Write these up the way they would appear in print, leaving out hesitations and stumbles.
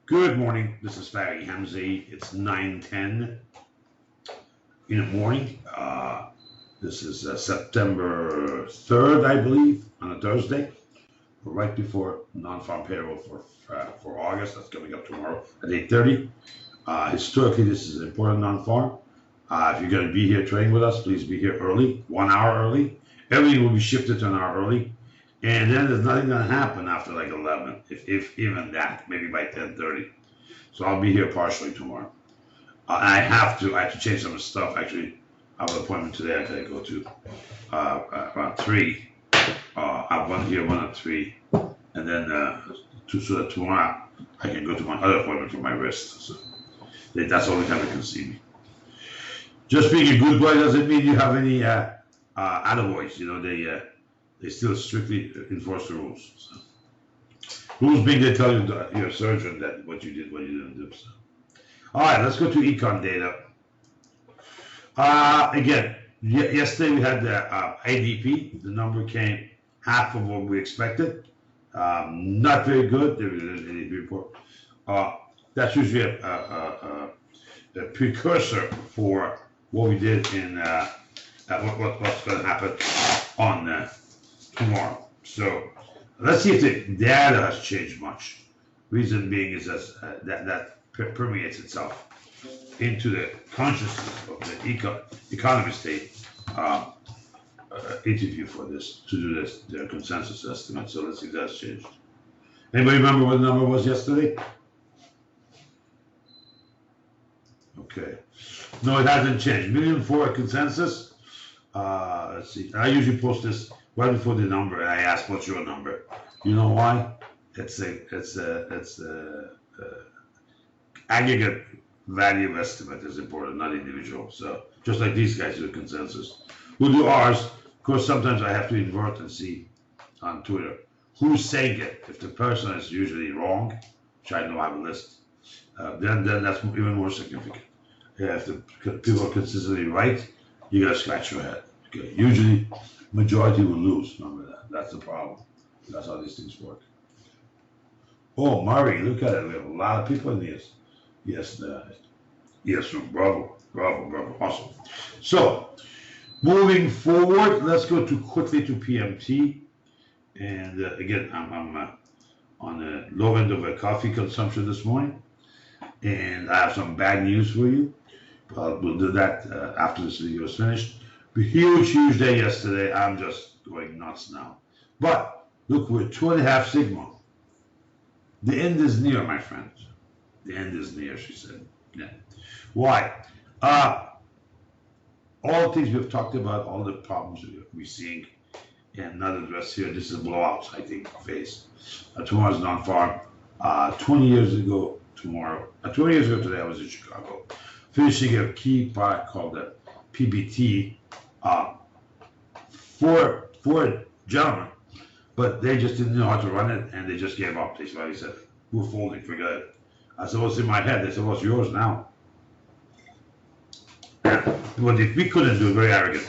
Good morning. This is Fadi Hamzi. It's 9:10 in the morning. This is September 3rd, I believe, on a Thursday, right before non-farm payroll for August. That's coming up tomorrow at 8:30. Historically, this is an important non-farm. If you're going to be here trading with us, please be here early, 1 hour early. Everything will be shifted to an hour early. And then there's nothing going to happen after like 11, if even that, maybe by 10:30. So I'll be here partially tomorrow. I have to change some stuff. Actually, I have an appointment today. I got to go to around 3. I have one here, one at 3. And then so that tomorrow I can go to my other appointment for my wrist. So that's the only time they can see me. Just being a good boy doesn't mean you have any attaboys. You know, they still strictly enforce the rules. So. Rules being they tell you, your surgeon, that what you did, what you didn't do. So. All right, let's go to econ data. Again, yesterday we had the ADP. The number came half of what we expected. Not very good. There was an ADP report. That's usually a precursor for what we did in what's going to happen on tomorrow. So let's see if the data has changed much. Reason being is that permeates itself into the consciousness of the economy state interview for this, to do their consensus estimate. So let's see if that's changed. Anybody remember what the number was yesterday? Okay. No, it hasn't changed. 1,000,004 consensus. Let's see. I usually post this right before the number, and I ask, "What's your number?" You know why? It's aggregate value estimate is important, not individual. So just like these guys do consensus, we'll do ours. Of course, sometimes I have to invert and see on Twitter who's saying it. If the person is usually wrong, which I know I have a list, then that's even more significant. Yeah, if the people are consistently right, you gotta scratch your head. Okay, usually majority will lose. Remember that. That's the problem. That's how these things work. Oh, Murray, look at it. We have a lot of people in this. Yes, bravo, awesome. So, moving forward, let's go quickly to PMT. And again, I'm on the low end of a coffee consumption this morning, and I have some bad news for you. We'll do that after this video is finished. Huge day yesterday. I'm just going nuts now. But look, we're 2.5 sigma. The end is near, my friends. The end is near, she said. Yeah. Why? All the things we've talked about, all the problems we're seeing, and not addressed here. This is a blowout, I think, phase. Tomorrow's non-farm. 20 years ago today, I was in Chicago, finishing a key product called the PBT for a gentleman, but they just didn't know how to run it, and they just gave up. They said, "We're folding, forget it." I said, "What's in my head?" They said, "What's yours now?" Well, if we couldn't do it, very arrogant.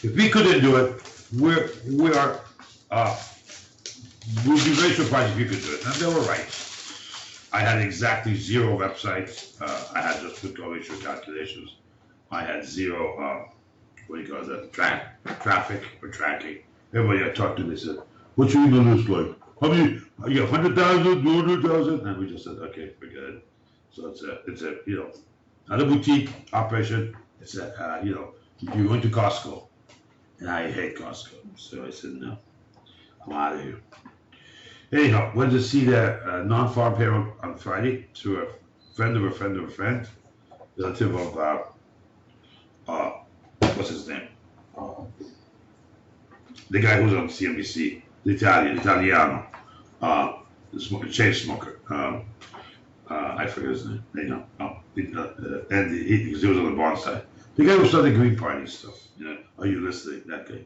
If we couldn't do it, we'd be very surprised if you could do it. And they were right. I had exactly 0 websites. I had just put ratio calculations. I had 0, traffic or tracking. Everybody I talked to, they said, "What's your email list like? How many? You have 100,000, 200,000?" And we just said, "Okay, forget it." So it's a not a boutique operation. It's you're going to Costco, and I hate Costco. So I said, "No, I'm out of here." Anyhow, went to see the non-farm payroll on Friday through a friend of a friend of a friend, relative of what's his name? The guy who's on CNBC, the Italiano, the chain smoker. I forget his name. And he was on the bond side. The guy who started the Green Party stuff. Are you listening? That guy.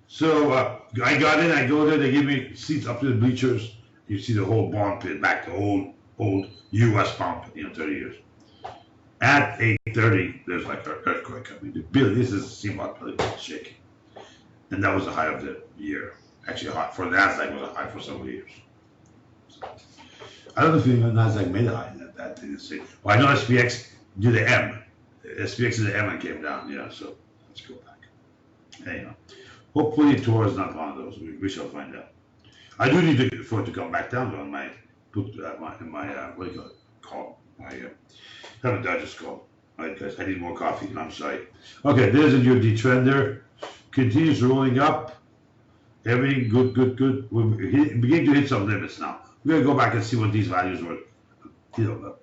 So I got in. I go there. They give me seats up to the bleachers. You see the whole bond pit, back to old U.S. bond pit, 30 years. At 8:30, there's like an earthquake coming. This is CMOT building shaking. And that was the high of the year. Actually, for NASDAQ, was a high for several years. I don't know if you know Nasdaq made a high. That thing is saying. Well, I know SPX did the M. SPX did the M and came down. Yeah, so let's go back. Anyhow, hopefully Tor is not one of those. We shall find out. I do need for it to come back down on my what do you call it? Call my haven't digest call. Right, guys, I need more coffee. I'm sorry. Okay, there's a UD trender. Continues rolling up. Everything good. We're beginning to hit some limits now. We're gonna go back and see what these values were,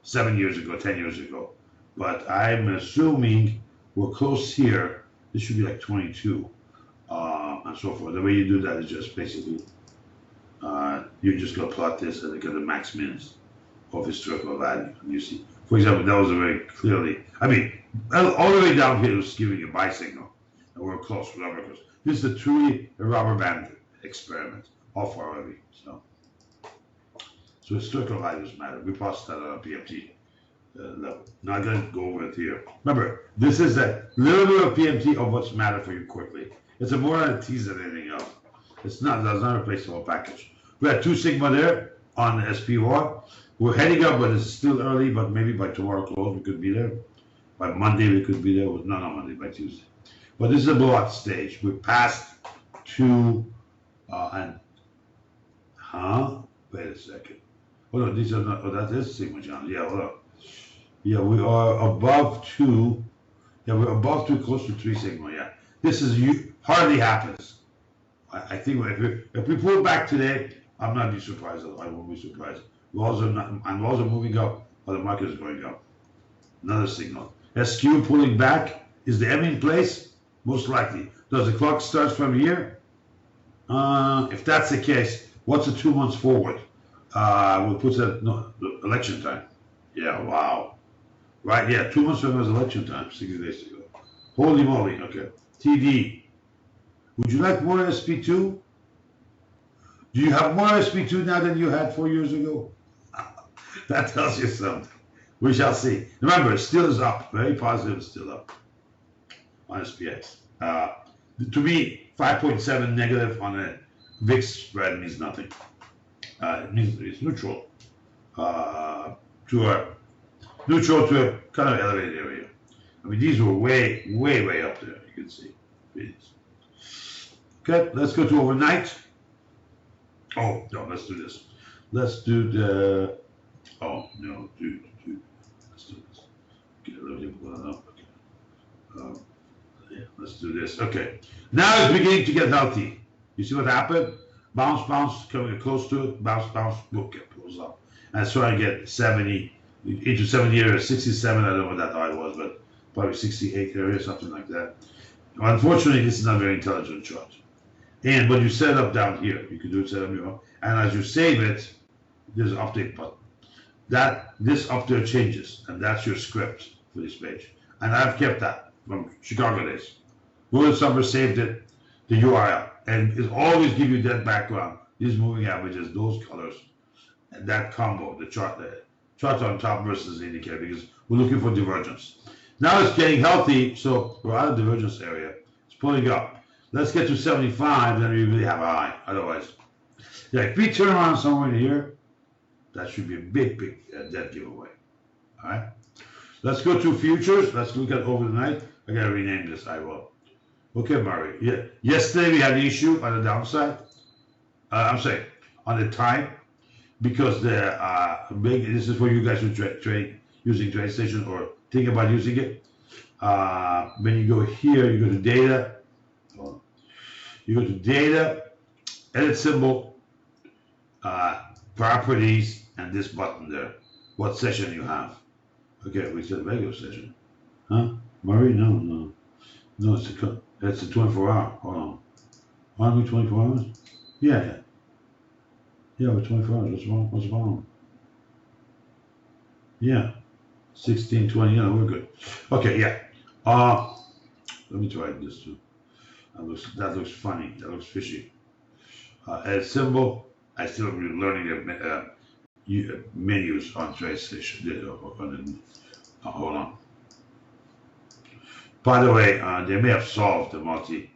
7 years ago, 10 years ago. But I'm assuming we're close here. This should be like 22, and so forth. The way you do that is just basically, you're just gonna plot this and look at the max mins of historical value. And you see, for example, that was a very clearly, I mean, all the way down here was giving a buy signal. And we're close, rubber close. This is truly a rubber band experiment, off already. So historical values matter. We passed that on a PMT level. Now I'm going to go over it here. Remember, this is a little bit of PMT of what's matter for you quickly. It's a more on a tease than anything else. That's not replace the whole package. We had 2 sigma there on the SPY. We're heading up, but it's still early, but maybe by tomorrow close we could be there. By Monday we could be there. No, not Monday, by Tuesday. But this is a blowout stage. We passed 2 wait a second. Oh no, these are not, that is sigma channel. Yeah, hold on. Yeah, we are above 2. Yeah, we're above 2, close to 3 sigma. Yeah, this is hardly happens. I think if we pull back today, I'm not be surprised. I won't be surprised. Walls are moving up, while the market is going up. Another signal. SQ pulling back. Is the M in place? Most likely. Does the clock start from here? If that's the case, what's the 2 months forward? We'll put that election time. Yeah, wow. Right, yeah, 2 months from now is election time, 60 days ago. Holy moly, okay. TD. Would you like more SP2? Do you have more SP2 now than you had 4 years ago? That tells you something. We shall see. Remember, it still is up. Very positive, still up on SPX. To me, 5.7 negative on a VIX spread means nothing. It means it's neutral to a kind of elevated area. I mean, these were way up there. You can see. Okay, let's go to overnight. Oh no, let's do this. Let's do the. Oh no, dude. Let's do this. Okay, let me pull that up. Okay. Yeah, let's do this. Okay. Now it's beginning to get healthy. You see what happened? Bounce, coming close to it. Bounce, book, it pulls up. And so I get 70 into 70 area, 67. I don't know what that high was, but probably 68 area, something like that. Unfortunately, this is not a very intelligent chart. And when you set up down here, you can do it set up here, and as you save it, there's an update button. This up there changes, and that's your script for this page. And I've kept that from Chicago days. Will Summer saved it, the URL, and it always give you that background, these moving averages, those colors, and that combo, the chart on top versus the indicator, because we're looking for divergence. Now it's getting healthy, so we're out of divergence area. It's pulling up. Let's get to 75, then we really have a high. Otherwise, yeah, if we turn around somewhere in here, that should be a big dead giveaway. All right. Let's go to futures. Let's look at overnight. I gotta rename this. I will. Okay, Murray. Yeah. Yesterday we had an issue on the downside. I'm saying on the time, because the this is for you guys who trade using TradeStation or think about using it. When you go here, you go to data. You go to data, edit symbol, properties, and this button there. What session you have? Okay, we said regular session. Huh? Murray? No, it's a 24-hour. Hold on. Aren't we 24 hours? Yeah, we're 24 hours. What's wrong? Yeah, 16, 20. Yeah, we're good. Okay, yeah. Let me try this too. That looks funny. That looks fishy. Edit symbol. I still learning the menus on TradeStation. Hold on. By the way, they may have solved the multi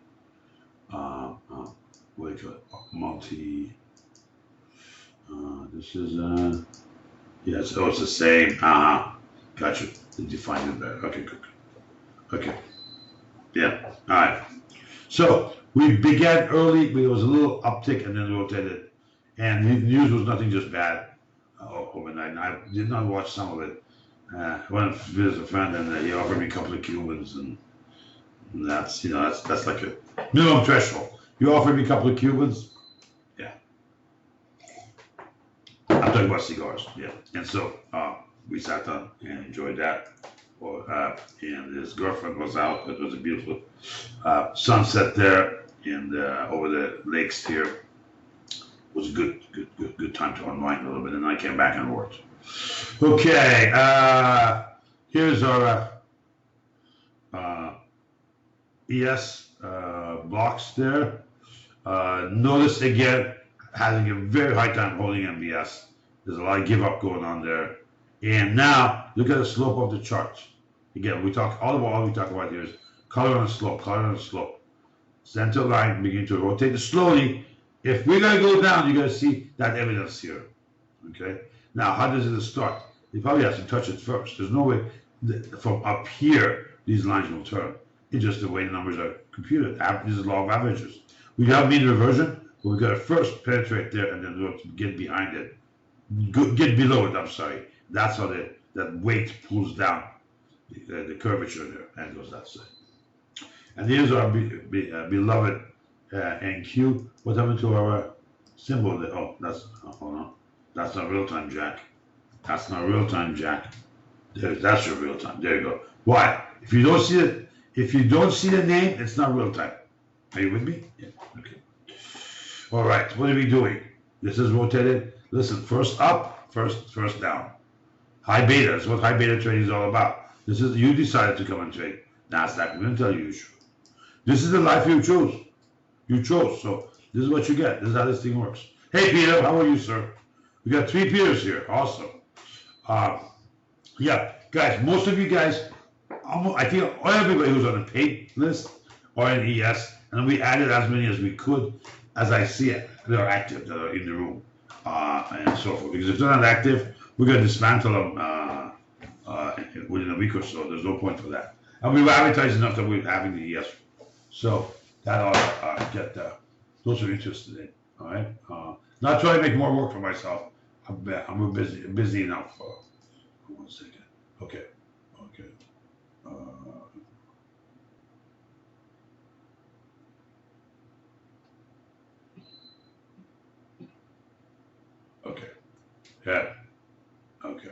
This is, yes, oh, it's the same. Gotcha. Did you find it there? Okay, good. Okay. Yeah. All right. So we began early. There was a little uptick and then rotated. And the news was nothing just bad overnight. And I did not watch some of it. I went to visit a friend and he offered me a couple of Cubans. And that's, that's like a minimum threshold. You offered me a couple of Cubans. Yeah. I'm talking about cigars. Yeah. And so we sat down and enjoyed that. And his girlfriend was out. It was a beautiful sunset there, and over the lakes here. It was a good time to unwind a little bit. And I came back and worked. Okay, here's our ES blocks there. Notice again having a very high time holding MBS. There's a lot of give up going on there. And now look at the slope of the chart. Again, we talk all we talk about here is color and slope, color and slope. Center line begin to rotate slowly. If we're gonna go down, you're gonna see that evidence here. Okay. Now, how does it start? You probably have to touch it first. There's no way from up here these lines will turn. It's just the way the numbers are computed. This is law of averages. We have mean reversion, but we gotta first penetrate there and then get behind it. Get below it. I'm sorry. That's how that weight pulls down the curvature there and goes that side. And here's our beloved NQ. What happened to our symbol there? Oh, hold on. That's not real time, Jack. That's not real time, Jack. That's your real time. There you go. Why? If you don't see it, if you don't see the name, it's not real time. Are you with me? Yeah. Okay. All right. What are we doing? This is rotated. Listen, first up, first down. High beta is what high beta trading is all about. This is you decided to come and trade. NASDAQ. I'm going to tell you should. This is the life you chose. You chose. So this is what you get. This is how this thing works. Hey, Peter. How are you, sir? We got 3 Peters here. Awesome. Yeah, guys. Most of you guys, I think everybody who's on the paid list or in ES, and we added as many as we could, as I see it, that are active, that are in the room, and so forth. Because if they're not active, we're going to dismantle them within a week or so. There's no point for that. And we've advertised enough that we're having the ES. So that ought to get those who are interested in. All right. Not trying to make more work for myself. I'm busy enough. 1 second. Okay. Okay. Yeah. Okay.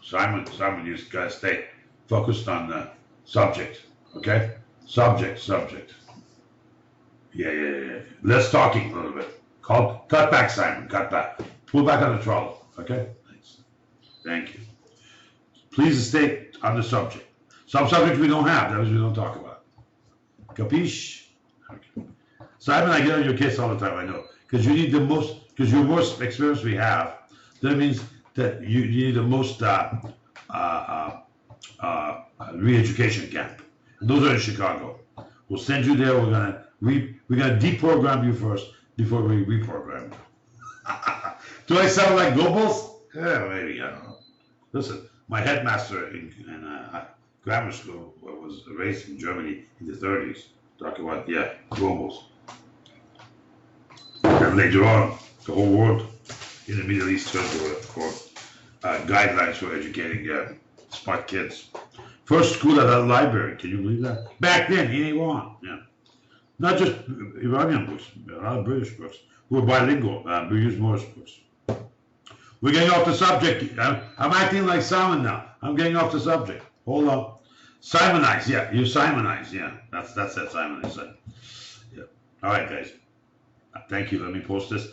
Simon, you gotta stay focused on the subject. Okay. Subject. Yeah. Less talking a little bit. Cut back, Simon. Cut back. Pull back on the throttle. Okay. Thanks. Thank you. Please stay on the subject. Some subjects we don't have. That means we don't talk about. Capiche? Okay. Simon, I get on your case all the time. I know because you need the most. Because you're most experience we have. That means that you need the most re-education camp. And those are in Chicago. We'll send you there. We're gonna deprogram you first before we reprogram you. Do I sound like Goebbels? Yeah, maybe, I don't know. Listen, my headmaster in grammar school was raised in Germany in the 30s. Talk about, Goebbels. And later on, the whole world in the Middle East turned for guidelines for educating smart kids. First school at a library, can you believe that? Back then, in Iran, yeah. Not just Iranian books, a lot of British books. We're bilingual, we use Morse books. We're getting off the subject. I'm acting like Simon now. I'm getting off the subject. Hold on. Simonize, yeah. You Simonize, yeah. That's it, Simonize. Yeah. All right, guys. Thank you. Let me post this.